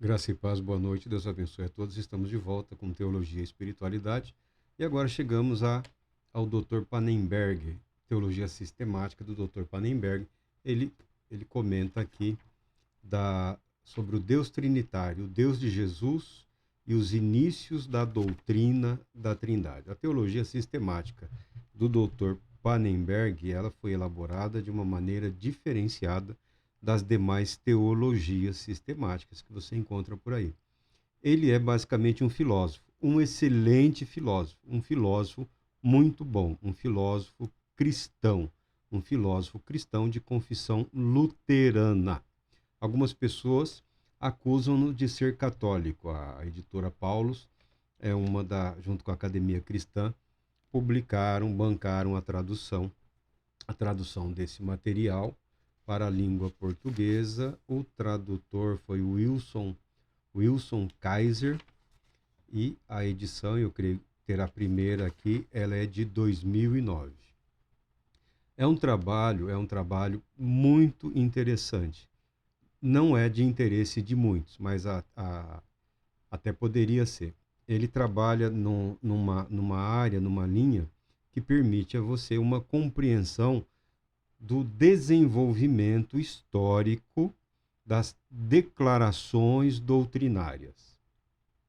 Graça e paz, boa noite, Deus abençoe a todos. Estamos de volta com Teologia e Espiritualidade. E agora chegamos ao Dr. Pannenberg, Teologia Sistemática do Dr. Pannenberg. Ele, ele comenta aqui sobre o Deus Trinitário, o Deus de Jesus e os inícios da doutrina da Trindade. A Teologia Sistemática do Dr. Pannenberg, ela foi elaborada de uma maneira diferenciada das demais teologias sistemáticas que você encontra por aí. Ele é basicamente um filósofo, um excelente filósofo, um filósofo muito bom, um filósofo cristão de confissão luterana. Algumas pessoas acusam-no de ser católico. A editora Paulus é junto com a Academia Cristã, bancaram a tradução desse material para a língua portuguesa. O tradutor foi Wilson Kaiser, e a edição, eu creio ter a primeira aqui, ela é de 2009. É um trabalho muito interessante. Não é de interesse de muitos, mas até poderia ser. Ele trabalha numa área, numa linha, que permite a você uma compreensão do desenvolvimento histórico das declarações doutrinárias,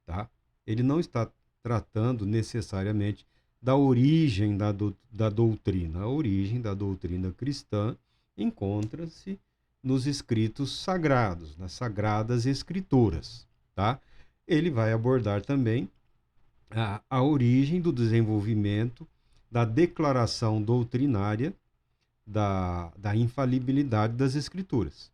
tá? Ele não está tratando necessariamente da origem da doutrina. A origem da doutrina cristã encontra-se nos escritos sagrados, nas sagradas escrituras, tá? Ele vai abordar também a origem do desenvolvimento da declaração doutrinária da infalibilidade das escrituras.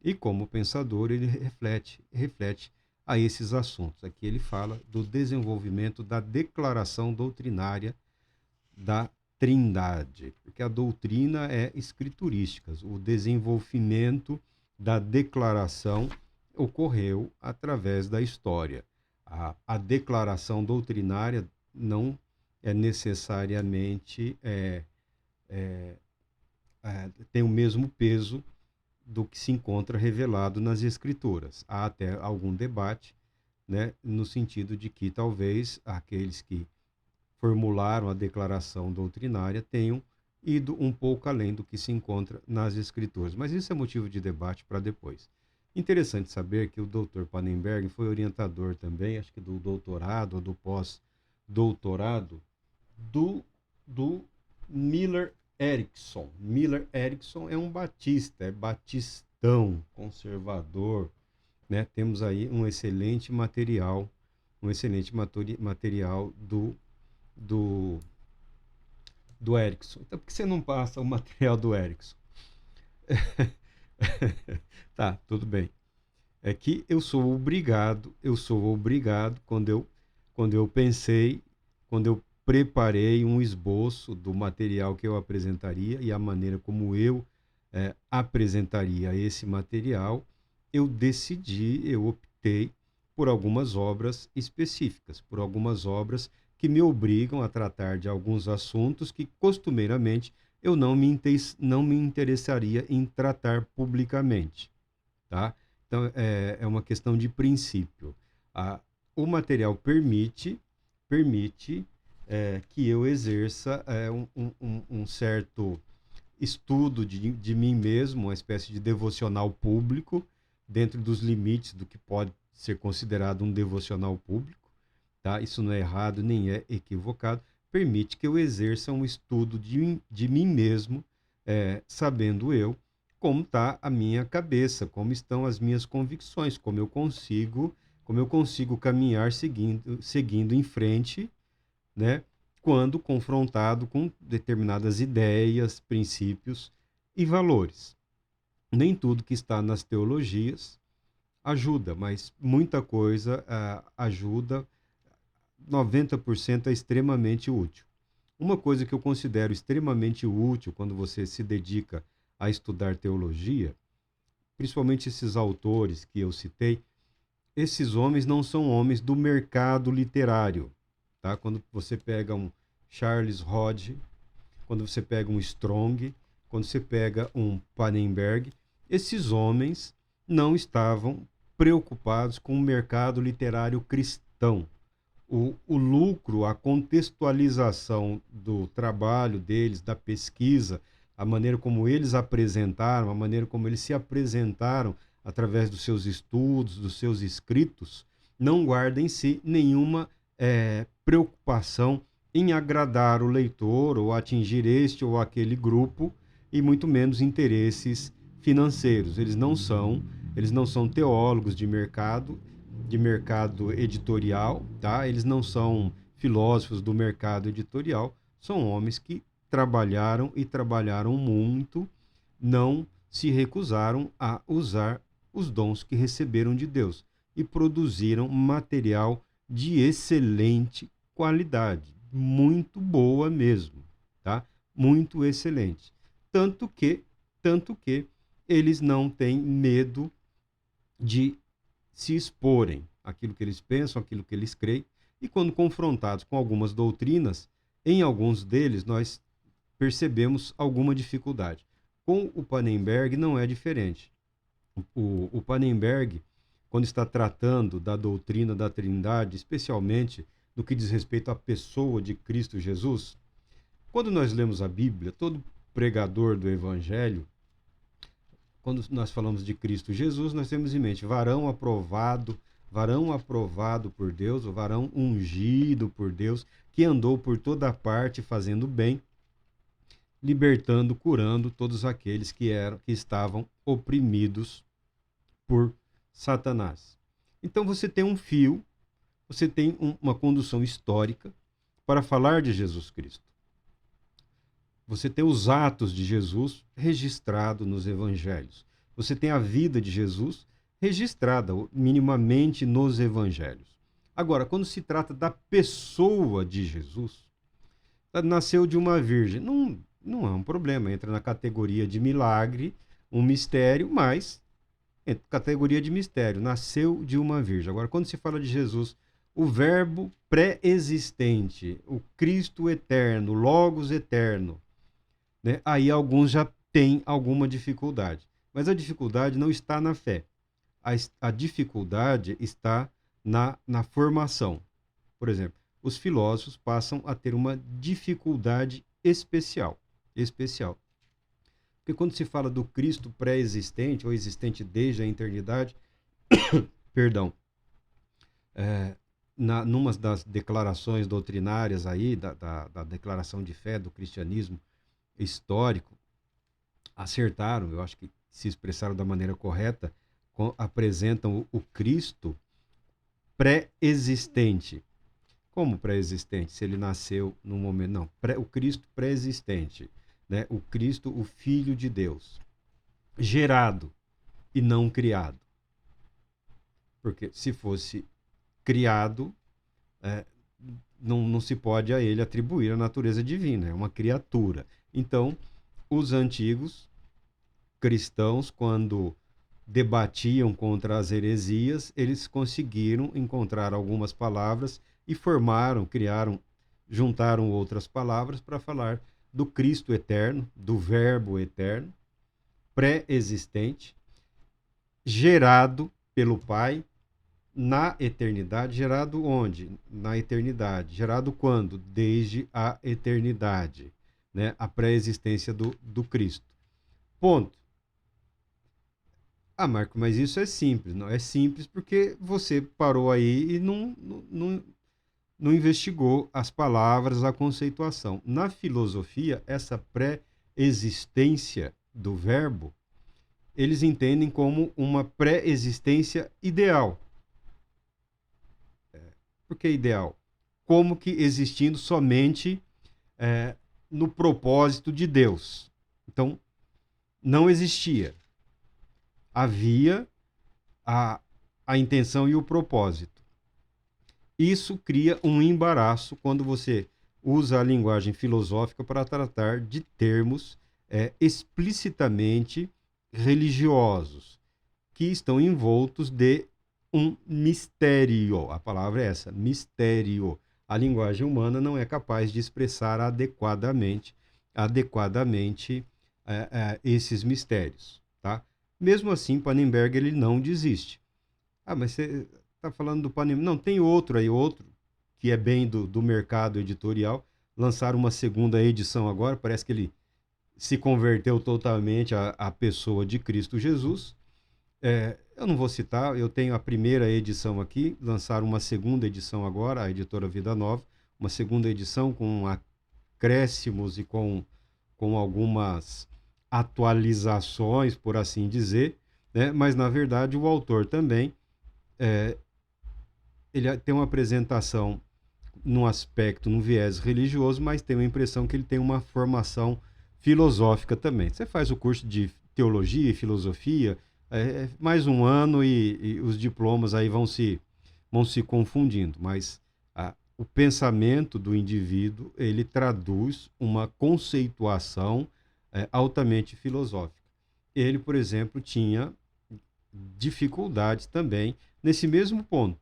E como pensador, ele reflete a esses assuntos. Aqui ele fala do desenvolvimento da declaração doutrinária da Trindade, porque a doutrina é escriturística. O desenvolvimento da declaração ocorreu através da história. A declaração doutrinária não é necessariamente tem o mesmo peso do que se encontra revelado nas Escrituras. Há até algum debate, né, no sentido de que talvez aqueles que formularam a declaração doutrinária tenham ido um pouco além do que se encontra nas Escrituras. Mas isso é motivo de debate para depois. Interessante saber que o Dr. Pannenberg foi orientador também, acho que do doutorado ou do pós-doutorado, do Miller Erickson. Miller Erickson é um batista, é batistão, conservador, né? Temos aí um excelente material do, do Erickson. Então, por que você não passa o material do Erickson? Tá, tudo bem. É que eu sou obrigado, quando eu preparei um esboço do material que eu apresentaria e a maneira como eu apresentaria esse material, eu optei por algumas obras específicas, por algumas obras que me obrigam a tratar de alguns assuntos que costumeiramente eu não me interessaria em tratar publicamente, tá? Então, é uma questão de princípio. A, o material permite que eu exerça um certo estudo de mim mesmo, uma espécie de devocional público, dentro dos limites do que pode ser considerado um devocional público, tá? Isso não é errado nem é equivocado. Permite que eu exerça um estudo de mim mesmo, sabendo eu como está a minha cabeça, como estão as minhas convicções, como eu consigo caminhar seguindo em frente, né, quando confrontado com determinadas ideias, princípios e valores. Nem tudo que está nas teologias ajuda, mas muita coisa ajuda. 90% é extremamente útil. Uma coisa que eu considero extremamente útil quando você se dedica a estudar teologia, principalmente esses autores que eu citei, esses homens não são homens do mercado literário, tá? Quando você pega um Charles Hodge, quando você pega um Strong, quando você pega um Pannenberg, esses homens não estavam preocupados com o mercado literário cristão. O lucro, a contextualização do trabalho deles, da pesquisa, a maneira como eles apresentaram, a maneira como eles se apresentaram através dos seus estudos, dos seus escritos, não guarda em si nenhuma preocupação em agradar o leitor ou atingir este ou aquele grupo, e muito menos interesses financeiros. Eles não são teólogos de mercado editorial, tá? Eles não são filósofos do mercado editorial, são homens que trabalharam e trabalharam muito, não se recusaram a usar os dons que receberam de Deus e produziram material de excelente qualidade, muito boa mesmo, tá? Muito excelente. Tanto que eles não têm medo de se exporem aquilo que eles pensam, aquilo que eles creem, e quando confrontados com algumas doutrinas, em alguns deles nós percebemos alguma dificuldade. Com o Pannenberg não é diferente. O Pannenberg, quando está tratando da doutrina da Trindade, especialmente no que diz respeito à pessoa de Cristo Jesus, quando nós lemos a Bíblia, todo pregador do Evangelho, quando nós falamos de Cristo Jesus, nós temos em mente varão aprovado por Deus, o varão ungido por Deus, que andou por toda parte fazendo bem, libertando, curando todos aqueles que estavam oprimidos por Satanás. Então você tem um fio, você tem uma condução histórica para falar de Jesus Cristo. Você tem os atos de Jesus registrados nos evangelhos. Você tem a vida de Jesus registrada minimamente nos evangelhos. Agora, quando se trata da pessoa de Jesus, nasceu de uma virgem. Não é um problema, entra na categoria de milagre, um mistério, mas categoria de mistério, nasceu de uma virgem. Agora, quando se fala de Jesus, o verbo pré-existente, o Cristo eterno, o Logos eterno, né? Aí alguns já têm alguma dificuldade. Mas a dificuldade não está na fé. A dificuldade está na formação. Por exemplo, os filósofos passam a ter uma dificuldade especial. Porque quando se fala do Cristo pré-existente, ou existente desde a eternidade, perdão, numa das declarações doutrinárias aí, da declaração de fé do cristianismo histórico, acertaram, eu acho que se expressaram da maneira correta, apresentam o Cristo pré-existente. Como pré-existente? Se ele nasceu num momento... Não, o Cristo pré-existente, né? O Cristo, o Filho de Deus, gerado e não criado. Porque se fosse criado, não se pode a ele atribuir a natureza divina, é uma criatura. Então, os antigos cristãos, quando debatiam contra as heresias, eles conseguiram encontrar algumas palavras e juntaram outras palavras para falar do Cristo eterno, do Verbo eterno, pré-existente, gerado pelo Pai na eternidade. Gerado onde? Na eternidade. Gerado quando? Desde a eternidade, né? A pré-existência do Cristo. Ponto. Ah, Marco, mas isso é simples. Não é simples porque você parou aí e não investigou as palavras, a conceituação. Na filosofia, essa pré-existência do verbo, eles entendem como uma pré-existência ideal. Por que ideal? Como que existindo somente no propósito de Deus. Então, não existia. Havia a intenção e o propósito. Isso cria um embaraço quando você usa a linguagem filosófica para tratar de termos explicitamente religiosos, que estão envoltos de um mistério. A palavra é essa, mistério. A linguagem humana não é capaz de expressar adequadamente esses mistérios, tá? Mesmo assim, Pannenberg ele não desiste. Ah, mas você está falando do Panem. Não, tem outro aí, outro, que é bem do mercado editorial. Lançaram uma segunda edição agora, parece que ele se converteu totalmente à pessoa de Cristo Jesus. Eu não vou citar, eu tenho a primeira edição aqui, lançaram uma segunda edição agora, a editora Vida Nova, uma segunda edição com acréscimos e com algumas atualizações, por assim dizer, né? Mas, na verdade, o autor também, ele tem uma apresentação num aspecto, num viés religioso, mas tem a impressão que ele tem uma formação filosófica também. Você faz o curso de teologia e filosofia, mais um ano e os diplomas aí vão se confundindo, mas o pensamento do indivíduo, ele traduz uma conceituação altamente filosófica. Ele, por exemplo, tinha dificuldades também nesse mesmo ponto,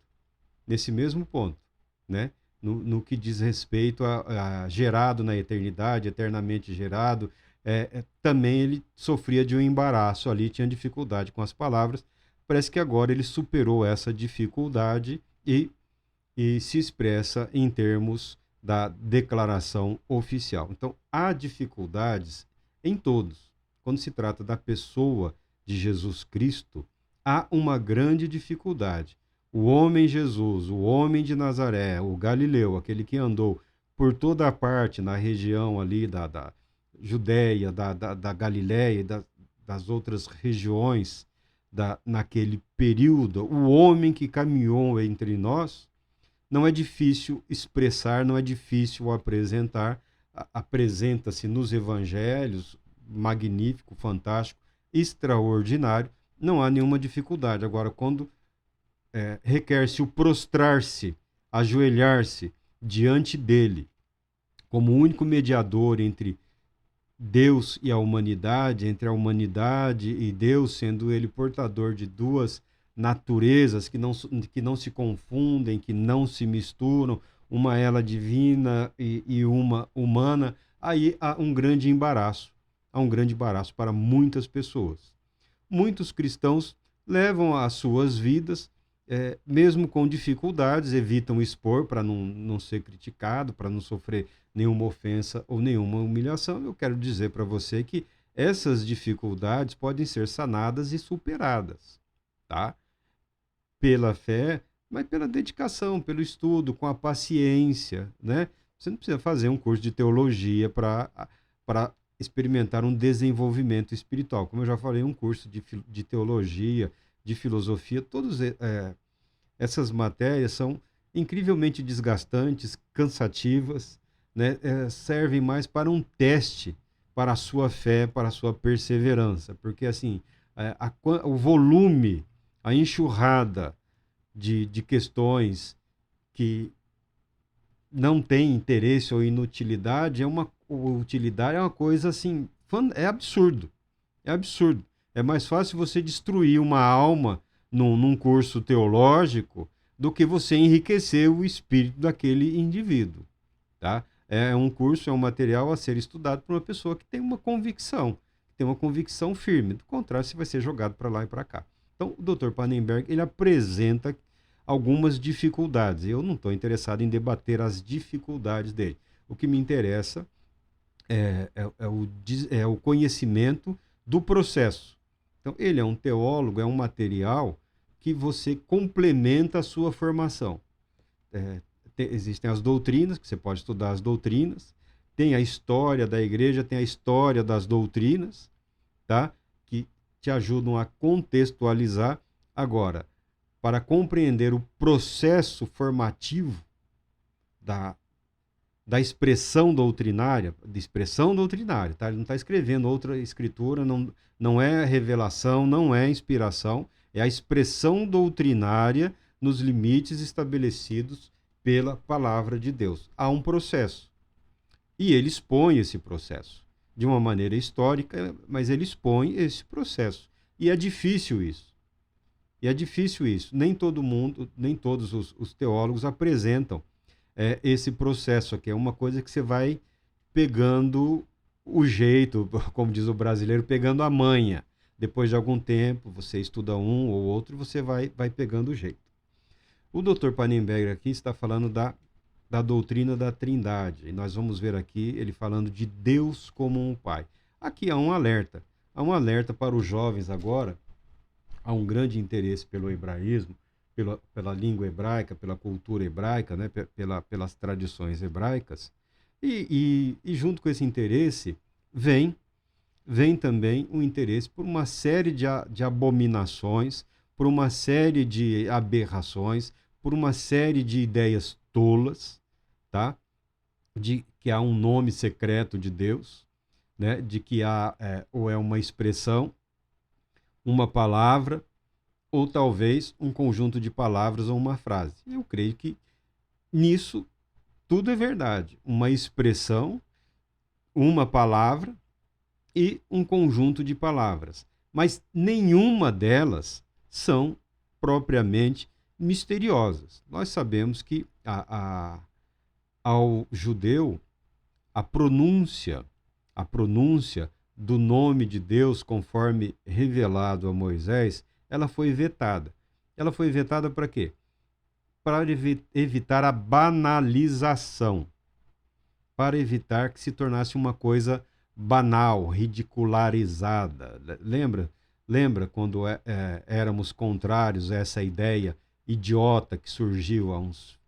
né? No que diz respeito a gerado na eternidade, eternamente gerado, também ele sofria de um embaraço ali, tinha dificuldade com as palavras. Parece que agora ele superou essa dificuldade e se expressa em termos da declaração oficial. Então, há dificuldades em todos. Quando se trata da pessoa de Jesus Cristo, há uma grande dificuldade. O homem Jesus, o homem de Nazaré, o Galileu, aquele que andou por toda a parte na região ali da Judéia, da Galiléia e das outras regiões naquele período, o homem que caminhou entre nós, não é difícil expressar, não é difícil apresentar, apresenta-se nos evangelhos, magnífico, fantástico, extraordinário, não há nenhuma dificuldade. Agora, quando requer-se o prostrar-se, ajoelhar-se diante dele, como único mediador entre Deus e a humanidade, entre a humanidade e Deus, sendo ele portador de duas naturezas que não se confundem, que não se misturam, uma ela divina e uma humana, aí há um grande embaraço. Há um grande embaraço para muitas pessoas. Muitos cristãos levam as suas vidas, mesmo com dificuldades, evitam expor para não ser criticado, para não sofrer nenhuma ofensa ou nenhuma humilhação. Eu quero dizer para você que essas dificuldades podem ser sanadas e superadas, tá? Pela fé, mas pela dedicação, pelo estudo, com a paciência, né? Você não precisa fazer um curso de teologia para experimentar um desenvolvimento espiritual. Como eu já falei, um curso de teologia, de filosofia, todas essas matérias são incrivelmente desgastantes, cansativas, né? Servem mais para um teste para a sua fé, para a sua perseverança, porque assim, o volume, a enxurrada de questões que não têm interesse ou inutilidade utilidade é uma coisa assim, é absurdo. É absurdo. É mais fácil você destruir uma alma num curso teológico do que você enriquecer o espírito daquele indivíduo, tá? É um curso, é um material a ser estudado por uma pessoa que tem uma convicção firme. Do contrário, você vai ser jogado para lá e para cá. Então, o Dr. Pannenberg, ele apresenta algumas dificuldades. Eu não estou interessado em debater as dificuldades dele. O que me interessa é o conhecimento do processo. Então, ele é um teólogo, é um material que você complementa a sua formação. Existem as doutrinas, que você pode estudar as doutrinas, tem a história da igreja, tem a história das doutrinas, tá? Que te ajudam a contextualizar. Agora, para compreender o processo formativo da expressão doutrinária, tá? Ele não está escrevendo outra escritura, não é revelação, não é inspiração, é a expressão doutrinária nos limites estabelecidos pela palavra de Deus. Há um processo. E ele expõe esse processo de uma maneira histórica, mas ele expõe esse processo. E é difícil isso. Nem todo mundo, nem todos os teólogos apresentam esse processo aqui. É uma coisa que você vai pegando o jeito, como diz o brasileiro, pegando a manha. Depois de algum tempo, você estuda um ou outro e você vai pegando o jeito. O Dr. Pannenberg aqui está falando da doutrina da Trindade. E nós vamos ver aqui ele falando de Deus como um Pai. Aqui há um alerta. Há um alerta para os jovens agora. Há um grande interesse pelo hebraísmo, pela língua hebraica, pela cultura hebraica, né? Pelas tradições hebraicas. E junto com esse interesse vem também o interesse por uma série de abominações, por uma série de aberrações, por uma série de ideias tolas, tá? De que há um nome secreto de Deus, né? De que há ou é uma expressão, uma palavra, ou talvez um conjunto de palavras ou uma frase. Eu creio que nisso tudo é verdade. Uma expressão, uma palavra e um conjunto de palavras. Mas nenhuma delas são propriamente misteriosas. Nós sabemos que ao judeu a pronúncia do nome de Deus, conforme revelado a Moisés, ela foi vetada. Ela foi vetada para quê? Para evitar a banalização, para evitar que se tornasse uma coisa banal, ridicularizada. Lembra quando éramos contrários a essa ideia idiota que surgiu há uns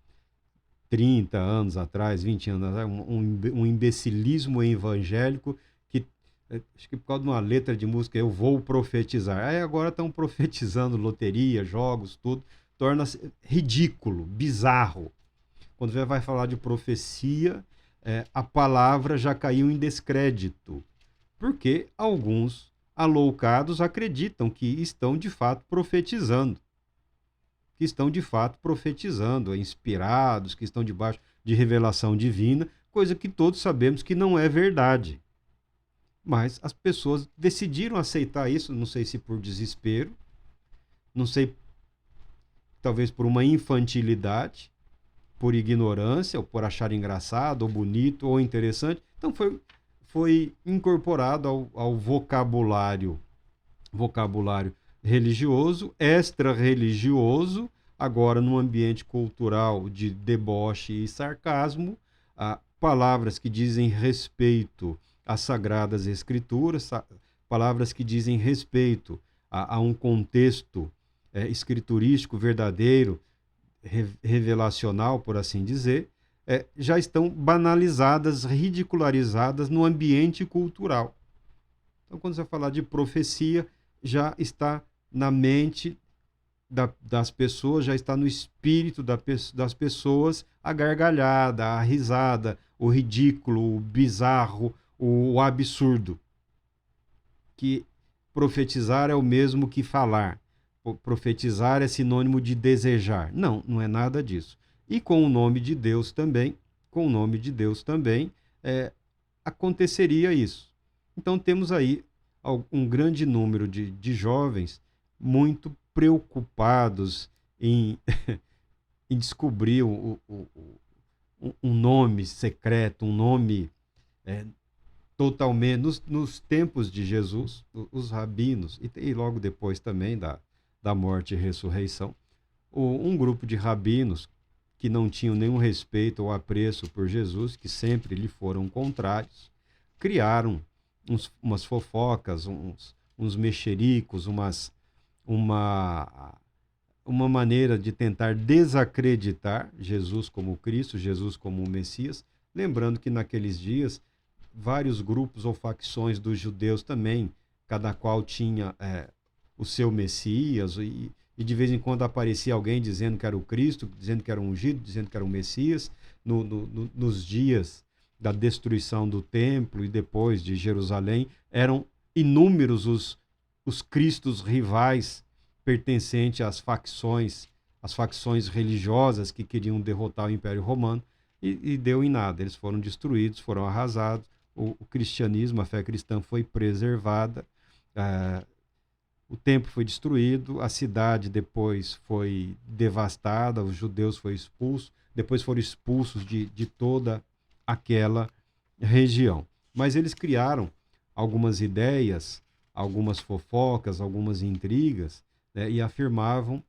30 anos atrás, 20 anos atrás, um imbecilismo evangélico que, acho que por causa de uma letra de música, eu vou profetizar. Aí agora estão profetizando loteria, jogos, tudo. Torna-se ridículo, bizarro. Quando você vai falar de profecia, a palavra já caiu em descrédito, porque alguns aloucados acreditam que estão de fato profetizando, inspirados, que estão debaixo de revelação divina, coisa que todos sabemos que não é verdade. Mas as pessoas decidiram aceitar isso, não sei se por desespero, não sei, talvez por uma infantilidade, por ignorância, ou por achar engraçado, ou bonito, ou interessante. Então foi incorporado ao vocabulário religioso, extra-religioso, agora num ambiente cultural de deboche e sarcasmo, palavras que dizem respeito às Sagradas Escrituras, palavras que dizem respeito a um contexto escriturístico verdadeiro, revelacional, por assim dizer, já estão banalizadas, ridicularizadas no ambiente cultural. Então, quando você falar de profecia, já está na mente das pessoas, já está no espírito das pessoas a gargalhada, a risada, o ridículo, o bizarro, o absurdo. Que profetizar é o mesmo que falar. Profetizar é sinônimo de desejar. Não, não é nada disso. E com o nome de Deus também, aconteceria isso. Então temos aí um grande número de jovens muito preocupados em, em descobrir um nome secreto, um nome totalmente... Nos tempos de Jesus, os rabinos, e logo depois também da morte e ressurreição, um grupo de rabinos que não tinham nenhum respeito ou apreço por Jesus, que sempre lhe foram contrários, criaram umas fofocas, uns mexericos, uma maneira de tentar desacreditar Jesus como Cristo, Jesus como o Messias, lembrando que naqueles dias vários grupos ou facções dos judeus também, cada qual tinha o seu Messias, e de vez em quando aparecia alguém dizendo que era o Cristo, dizendo que era um ungido, dizendo que era o Messias. Nos dias da destruição do templo e depois de Jerusalém, eram inúmeros os cristos rivais pertencentes às facções religiosas que queriam derrotar o Império Romano, e deu em nada. Eles foram destruídos, foram arrasados, o cristianismo, a fé cristã foi preservada, o templo foi destruído, a cidade depois foi devastada, os judeus foram expulsos, depois foram expulsos de toda aquela região. Mas eles criaram algumas ideias, algumas fofocas, algumas intrigas, né, e afirmavam,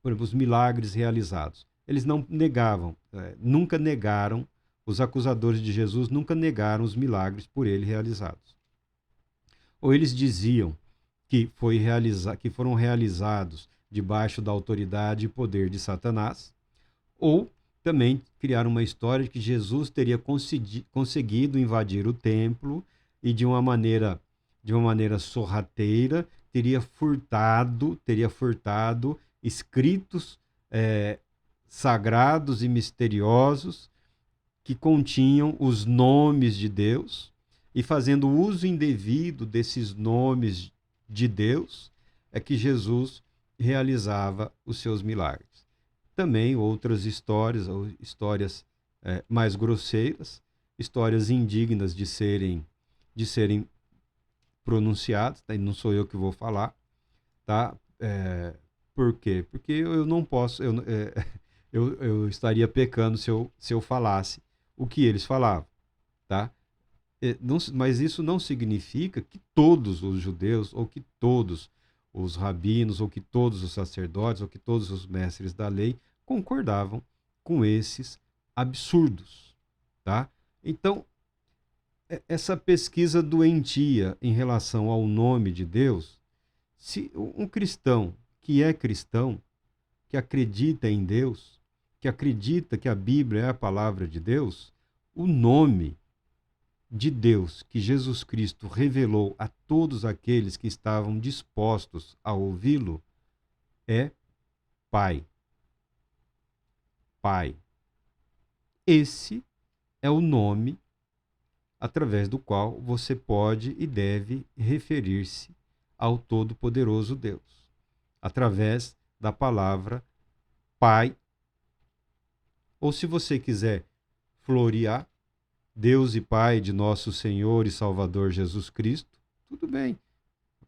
por exemplo, os milagres realizados. Eles não negavam, nunca negaram, os acusadores de Jesus nunca negaram os milagres por ele realizados. Ou eles diziam que foram realizados debaixo da autoridade e poder de Satanás, ou também criaram uma história de que Jesus teria conseguido invadir o templo e de uma maneira sorrateira teria furtado escritos sagrados e misteriosos que continham os nomes de Deus, e fazendo uso indevido desses nomes de Deus, é que Jesus realizava os seus milagres. Também outras histórias, ou histórias mais grosseiras, histórias indignas de serem pronunciadas, tá? E não sou eu que vou falar, tá? Por quê? Porque eu não posso, eu estaria pecando se eu falasse o que eles falavam, tá? Mas isso não significa que todos os judeus, ou que todos os rabinos, ou que todos os sacerdotes, ou que todos os mestres da lei concordavam com esses absurdos, tá? Então, essa pesquisa doentia em relação ao nome de Deus, se um cristão que é cristão, que acredita em Deus, que acredita que a Bíblia é a palavra de Deus, o nome de Deus que Jesus Cristo revelou a todos aqueles que estavam dispostos a ouvi-lo é Pai. Pai. Esse é o nome através do qual você pode e deve referir-se ao Todo-Poderoso Deus, através da palavra Pai. Ou se você quiser florear, Deus e Pai de nosso Senhor e Salvador Jesus Cristo, tudo bem.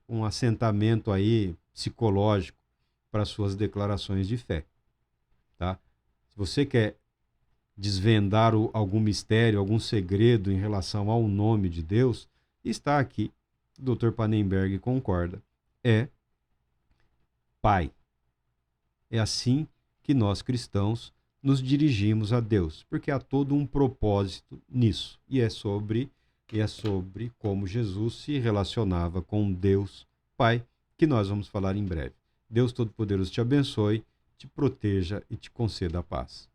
Um assentamento aí psicológico para suas declarações de fé, tá? Se você quer desvendar algum mistério, algum segredo em relação ao nome de Deus, está aqui, o Dr. Pannenberg concorda, é Pai. É assim que nós cristãos nos dirigimos a Deus, porque há todo um propósito nisso, e é sobre como Jesus se relacionava com Deus Pai, que nós vamos falar em breve. Deus Todo-Poderoso te abençoe, te proteja e te conceda a paz.